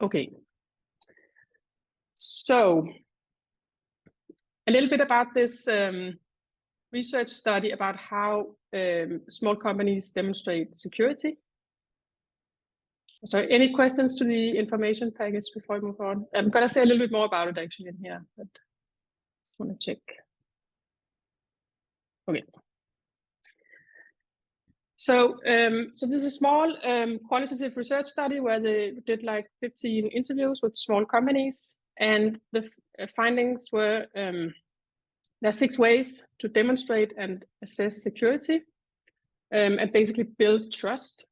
Okay. So a little bit about this research study about how small companies demonstrate security. So any questions to the information package before I move on? I'm going to say a little bit more about it actually in here, but I want to check. Okay. So, so this is a small qualitative research study where they did like 15 interviews with small companies, and the findings were there are 6 ways to demonstrate and assess security and basically build trust.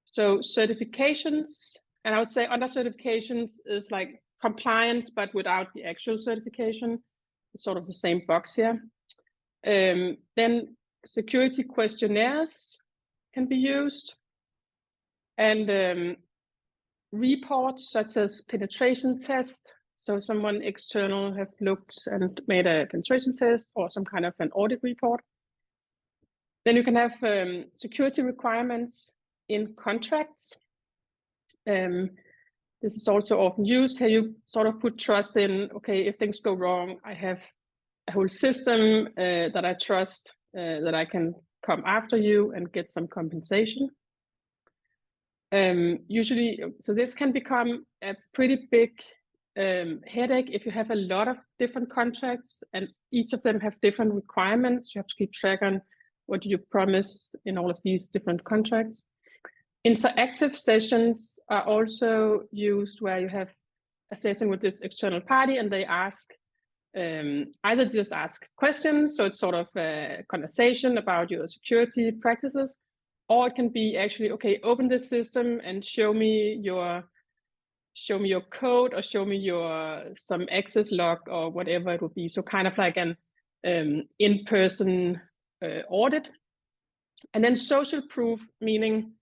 So certifications, and I would say under certifications is like compliance, but without the actual certification. It's sort of the same box here. Then security questionnaires can be used, and reports such as penetration test. So someone external have looked and made a penetration test or some kind of an audit report. Then you can have security requirements in contracts. This is also often used. Here you sort of put trust in, okay, if things go wrong, I have a whole system that I trust that I can come after you and get some compensation. Usually, so this can become a pretty big headache if you have a lot of different contracts and each of them have different requirements. You have to keep track on what you promise in all of these different contracts. Interactive sessions are also used where you have a session with this external party and they ask, either just ask questions, so it's sort of a conversation about your security practices, or it can be actually, okay, open this system and show me your code or show me some access log or whatever it would be. So kind of like an in-person audit. And then social proof, meaning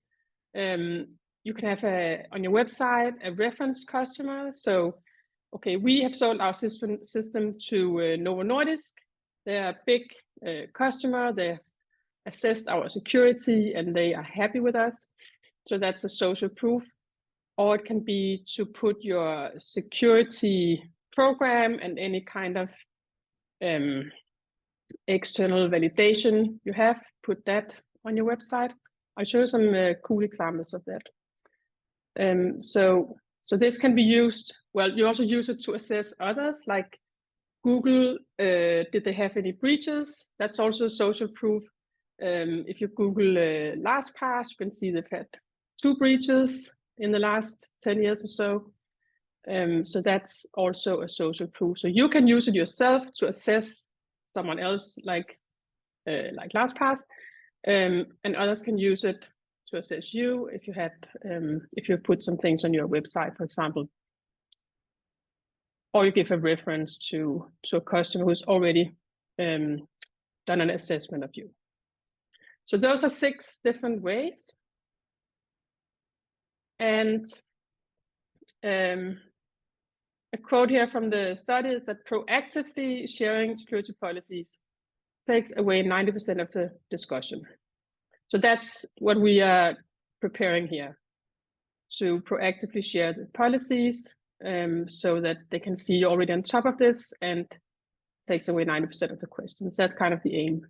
you can have on your website a reference customer. So, okay, we have sold our system to Novo Nordisk. They're a big customer. They assessed our security and they are happy with us. So that's a social proof. Or it can be to put your security program and any kind of external validation you have, put that on your website. I'll show you some cool examples of that. So this can be used, well, you also use it to assess others, like Google, did they have any breaches? That's also social proof. If you Google LastPass, you can see they've had 2 breaches in the last 10 years or so. So that's also a social proof. So you can use it yourself to assess someone else, like LastPass, and others can use it to assess you if you put some things on your website, for example, or you give a reference to a customer who's already done an assessment of you. So those are 6 different ways. And a quote here from the study is that proactively sharing security policies takes away 90% of the discussion. So that's what we are preparing here, to proactively share the policies so that they can see you're already on top of this and takes away 90% of the questions. That's kind of the aim.